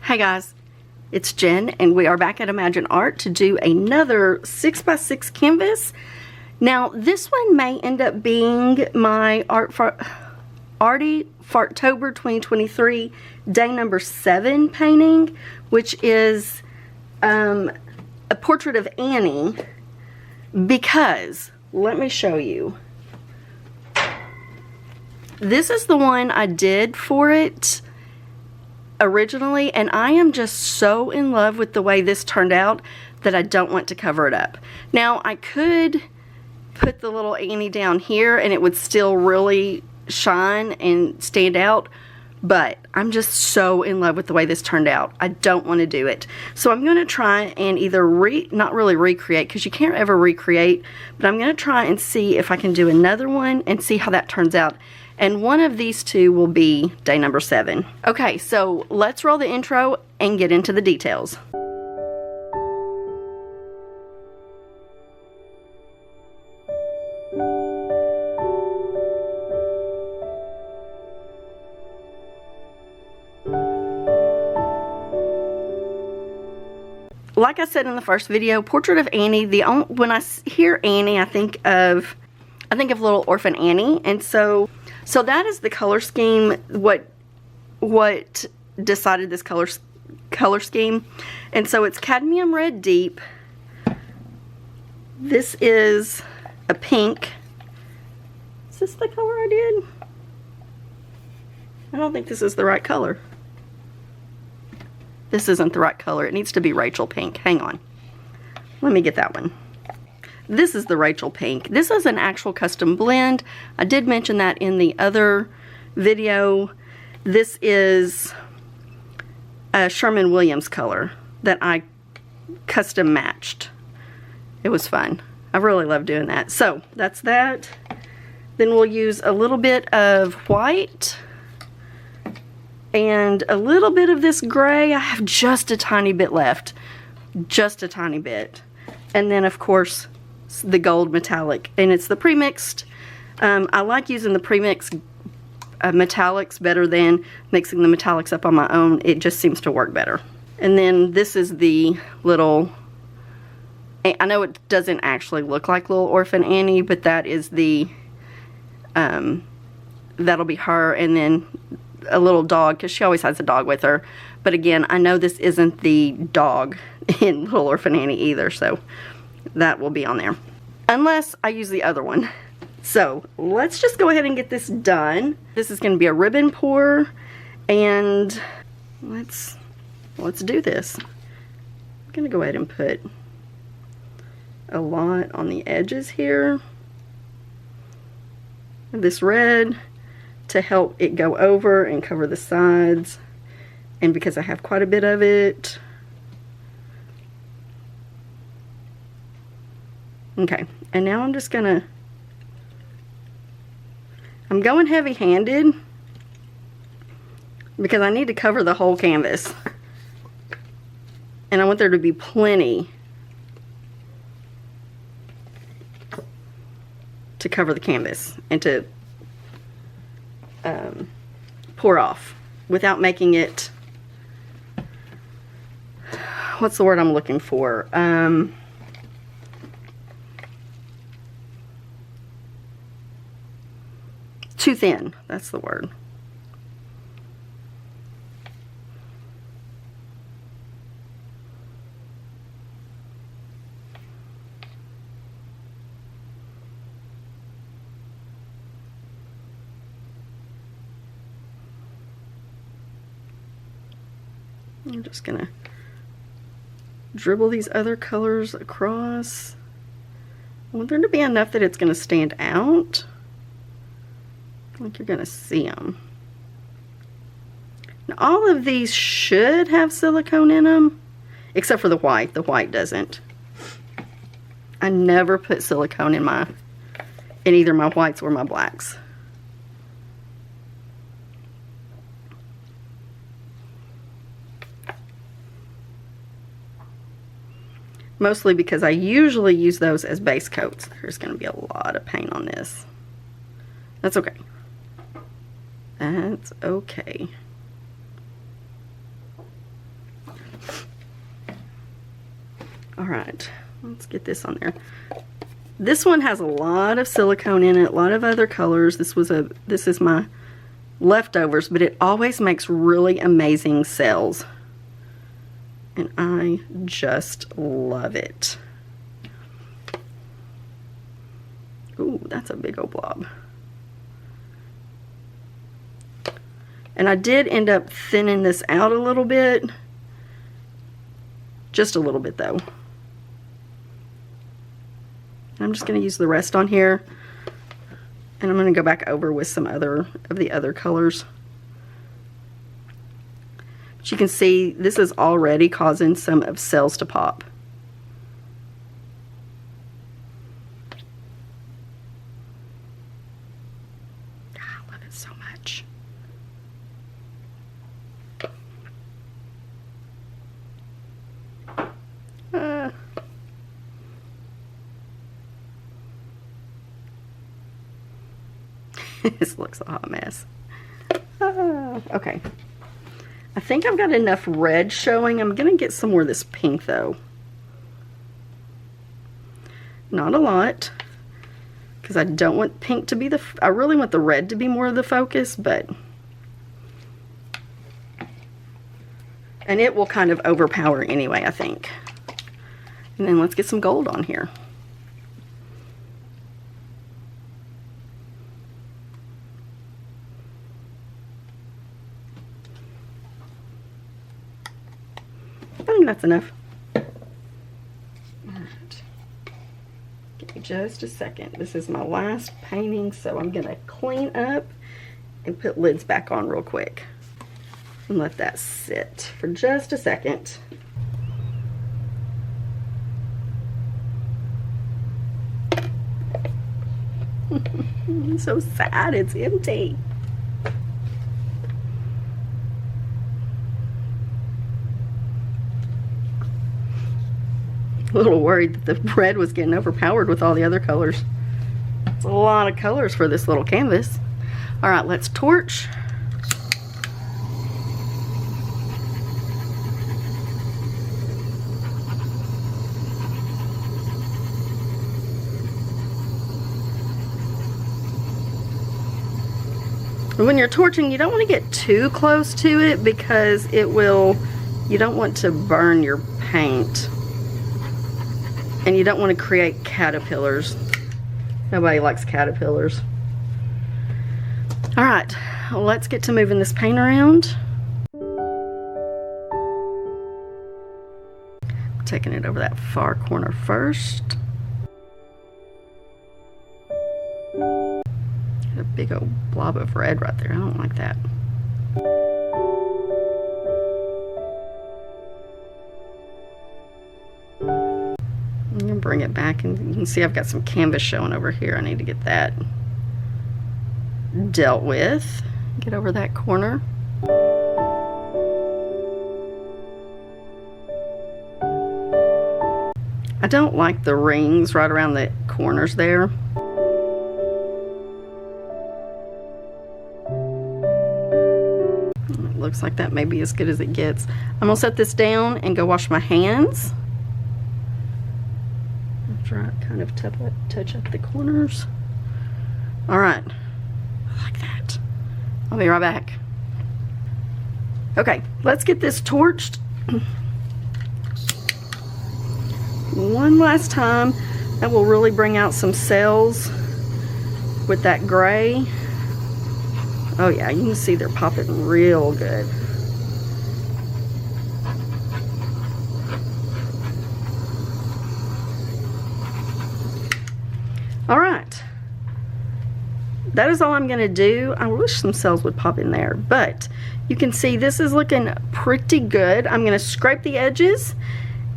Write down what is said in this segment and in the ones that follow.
Hey guys, it's Jen and we are back at Imajen Art to do another 6x6 canvas. Now this one may end up being my ArtyFartober 2023 day number 7 painting, which is a portrait of Annie, because let me show you. This is the one I did for it originally, and I am just so in love with the way this turned out that I don't want to cover it up. Now I could put the little Annie down here and it would still really shine and stand out, but I'm just so in love with the way this turned out. I don't want to do it. So I'm going to try and either not really recreate, because you can't ever recreate, but I'm going to try and see if I can do another one and see how that turns out. And one of these two will be day number 7. Okay, so let's roll the intro and get into the details. Like I said in the first video, Portrait of Annie, when I hear Annie, I think of Little Orphan Annie, and so that is the color scheme, what decided this color scheme. And so it's cadmium red deep. This is a pink. Is this the color I did? I don't think this is the right color. This isn't the right color. It needs to be Rachel pink. Hang on. Let me get that one. This is the Rachel pink. This is an actual custom blend. I did mention that in the other video. This is a Sherman Williams color that I custom matched. It was fun. I really love doing that. So that's that. Then we'll use a little bit of white and a little bit of this gray. I have just a tiny bit left. Just a tiny bit. And then of course the gold metallic, and it's the pre-mixed. I like using the pre-mixed metallics better than mixing the metallics up on my own. It just seems to work better. And then this is the little, I know it doesn't actually look like Little Orphan Annie, but that is the that'll be her, and then a little dog, because she always has a dog with her. But again, I know this isn't the dog in Little Orphan Annie either, so that will be on there, unless I use the other one. So let's just go ahead and get this done. This is going to be a ribbon pour, and let's do this. I'm going to go ahead and put a lot on the edges here of this red to help it go over and cover the sides, and because I have quite a bit of it. Okay, and now I'm just gonna, I'm going heavy-handed because I need to cover the whole canvas, and I want there to be plenty to cover the canvas and to pour off without making it, what's the word I'm looking for? Too thin, that's the word. I'm just gonna dribble these other colors across. I want there to be enough that it's gonna stand out, like you're gonna see them. Now all of these should have silicone in them, except for the white. The white doesn't. I never put silicone in either my whites or my blacks. Mostly because I usually use those as base coats. There's going to be a lot of paint on this. That's okay. That's okay. All right, let's get this on there. This one has a lot of silicone in it, a lot of other colors. This is my leftovers, but it always makes really amazing cells. And I just love it. Ooh, that's a big old blob. And I did end up thinning this out a little bit. Just a little bit though. I'm just going to use the rest on here, and I'm going to go back over with some of the other colors. But you can see this is already causing some of cells to pop. I love it so much. This looks a hot mess. Okay. I think I've got enough red showing. I'm going to get some more of this pink though. Not a lot, because I don't want pink to be I really want the red to be more of the focus, but... And it will kind of overpower anyway, I think. And then let's get some gold on here. I think that's enough. Alright. Give me just a second. This is my last painting, so I'm going to clean up and put lids back on real quick. And let that sit for just a second. I'm so sad it's empty. A little worried that the red was getting overpowered with all the other colors. It's a lot of colors for this little canvas. All right, let's torch. When you're torching, you don't want to get too close to it because you don't want to burn your paint. And you don't want to create caterpillars. Nobody likes caterpillars. All right, let's get to moving this paint around. Taking it over that far corner first. Got a big old blob of red right there. I don't like that. I'm gonna bring it back, and you can see I've got some canvas showing over here. I need to get that dealt with. Get over that corner. I don't like the rings right around the corners there. It looks like that may be as good as it gets. I'm gonna set this down and go wash my hands. After I kind of touch up the corners. All right, I like that. I'll be right back. Okay, let's get this torched one last time. That will really bring out some cells with that gray. Oh yeah, you can see they're popping real good. All right, that is all I'm gonna do. I wish some cells would pop in there, but you can see this is looking pretty good. I'm gonna scrape the edges,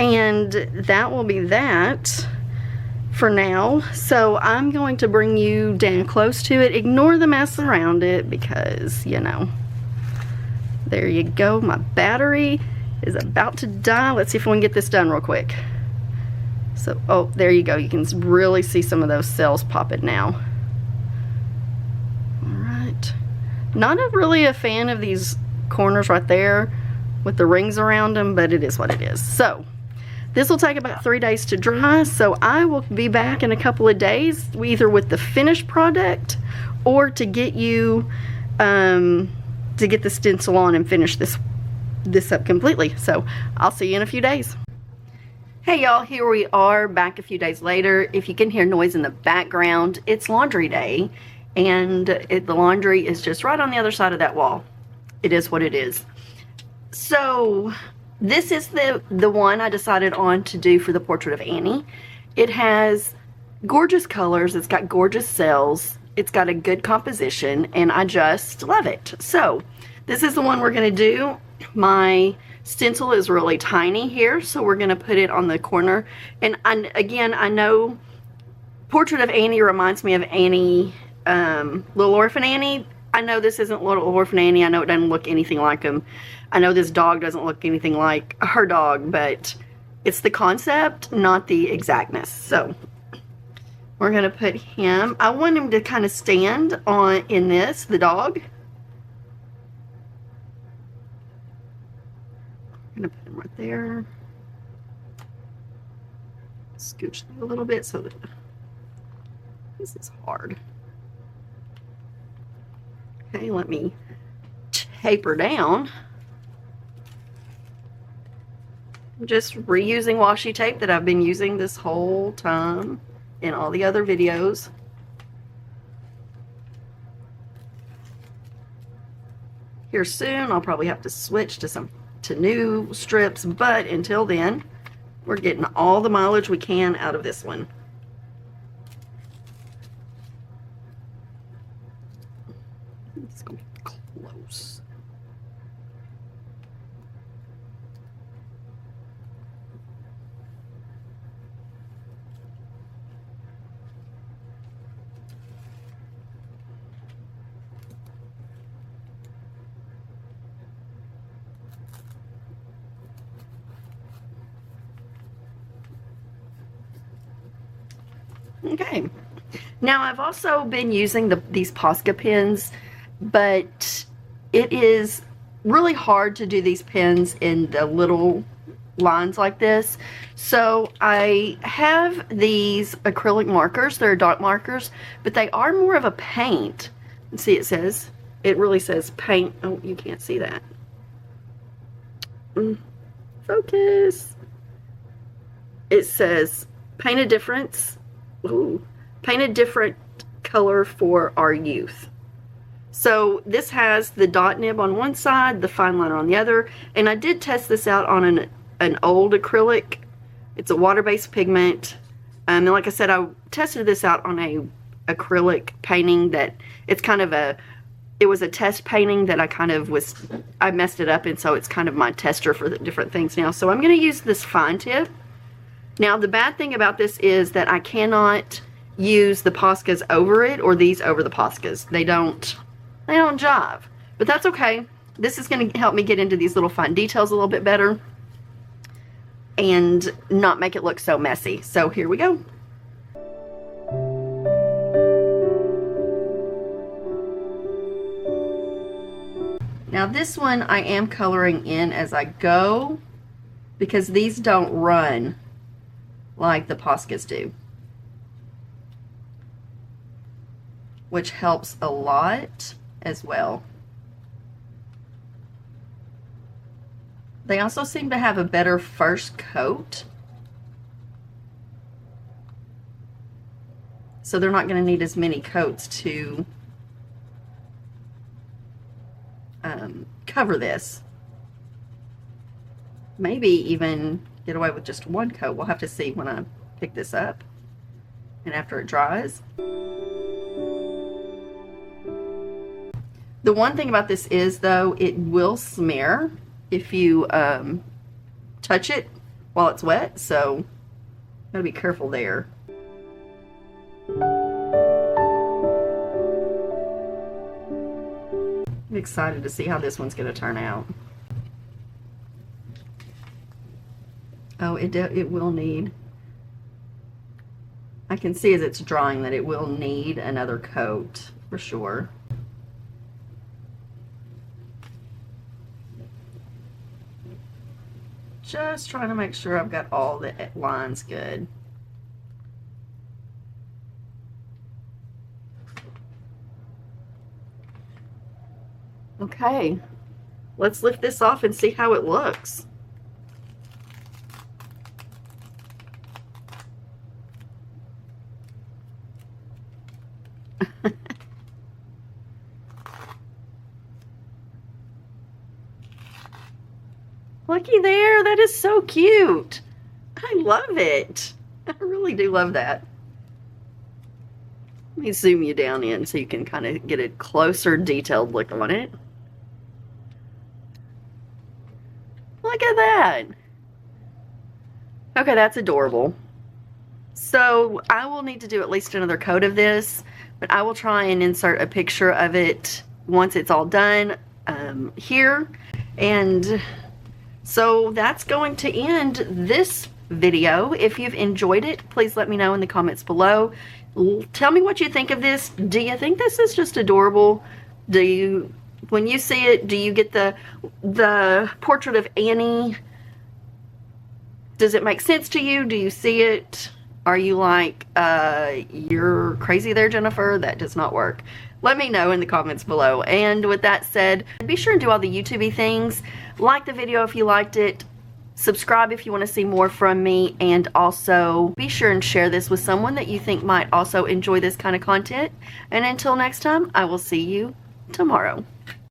and that will be that for now. So I'm going to bring you down close to it. Ignore the mess around it because, you know, there you go. My battery is about to die. Let's see if we can get this done real quick. So, oh, there you go. You can really see some of those cells popping now. All right. Not really a fan of these corners right there with the rings around them, but it is what it is. So, This will take about 3 days to dry, so I will be back in a couple of days, either with the finished product or to get you, to get the stencil on and finish this up completely. So I'll see you in a few days. Hey y'all, here we are back a few days later. If you can hear noise in the background, it's laundry day, and the laundry is just right on the other side of that wall. It is what it is. So this is the one I decided on to do for the portrait of Annie. It has gorgeous colors, it's got gorgeous cells, it's got a good composition, and I just love it. So this is the one we're going to do. My stencil is really tiny here, so we're going to put it on the corner. And again, I know Portrait of Annie reminds me of Annie, Little Orphan Annie. I know this isn't Little Orphan Annie. I know it doesn't look anything like him. I know this dog doesn't look anything like her dog, but it's the concept, not the exactness. So we're going to put him, I want him to kind of stand on in this, the dog. I'm going to put him right there. Scooch a little bit so that this is hard. Okay, let me taper down. I'm just reusing washi tape that I've been using this whole time in all the other videos. Here soon I'll probably have to switch to new strips, but until then we're getting all the mileage we can out of this one. It's going to be close. Okay, now I've also been using these Posca pens, but it is really hard to do these pens in the little lines like this. So I have these acrylic markers. They're dot markers, but they are more of a paint. See, it really says paint. Oh, you can't see that. Focus. It says paint a difference. Ooh, paint a different color for our youth. So this has the dot nib on one side, the fine liner on the other, and I did test this out on an old acrylic. It's a water-based pigment, and like I said, I tested this out on a acrylic painting that it's kind of it was a test painting that I messed it up, and so it's kind of my tester for the different things now. So I'm going to use this fine tip. Now the bad thing about this is that I cannot use the Poscas over it or these over the Poscas. They don't jive, but that's okay. This is going to help me get into these little fine details a little bit better and not make it look so messy. So here we go. Now this one I am coloring in as I go because these don't run like the Poscas do, which helps a lot as well. They also seem to have a better first coat, so they're not going to need as many coats to cover this. Maybe even get away with just one coat. We'll have to see when I pick this up and after it dries. The one thing about this is, though, it will smear if you touch it while it's wet, so gotta be careful there. I'm excited to see how this one's gonna turn out. Oh, it will need, I can see as it's drying that it will need another coat for sure. Just trying to make sure I've got all the lines good. Okay, let's lift this off and see how it looks. Looky there, that is so cute. I love it. I really do love that. Let me zoom you down in so you can kind of get a closer detailed look on it. Look at that. Okay, that's adorable. So I will need to do at least another coat of this, but I will try and insert a picture of it once it's all done here. And so that's going to end this video. If you've enjoyed it, please let me know in the comments below. Tell me what you think of this. Do you think this is just adorable? Do you, when you see it, do you get the portrait of Annie? Does it make sense to you? Do you see it? Are you like, you're crazy there, Jennifer? That does not work. Let me know in the comments below. And with that said, be sure and do all the YouTube-y things. Like the video if you liked it. Subscribe if you want to see more from me. And also, be sure and share this with someone that you think might also enjoy this kind of content. And until next time, I will see you tomorrow.